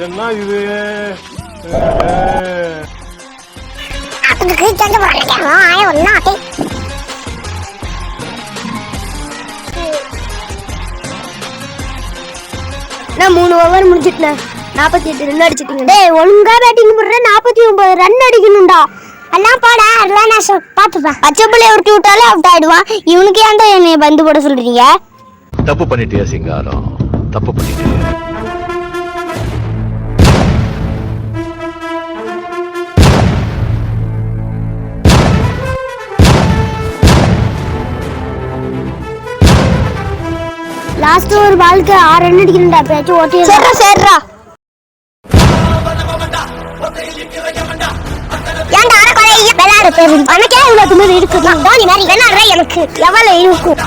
என்ன இது அதுக்கு சண்டை போடுறேன் ஒன்னா நான் 3 ஓவர் முடிச்சிட்டேன். 48 ரன் அடிச்சிட்டீங்க. டேய் ஒழுங்கா பேட்டிங் போடுற. 49 ரன் அடிக்கணும்டா. எல்லாம் போடா அதெல்லாம் நான் பாத்துப்பேன். பச்சை புள்ளைய உருட்டி விட்டாலே அவுட் ஆயிடுவான். இவனுக்கு ஏன்டா என்னைய பந்து போட சொல்றீங்க? தப்பு பண்ணிட்டியா சிங்காரம், தப்பு பண்ணிட்டியா. லாஸ்ட் ஒரு பாலுக்கு 6 ரன் அடிக்கணும்டா. பேச்சு ஓட்டி சேர்றா. ஏன்டா அரை கொலை விளையாட பேரு உனக்கே இவ்வளவு திமிரு இருக்குது. தோனி மாதிரி விளையாடுற எனக்கு எவ்வளவு இருக்கும்.